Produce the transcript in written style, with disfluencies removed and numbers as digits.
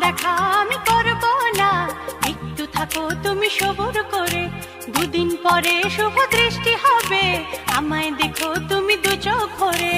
দেখা আমি করব না, একটু থাকো তুমি সবুর করে। দুদিন পরে শুভ দৃষ্টি হবে, আমায় দেখো তুমি দু চোখ ভরে।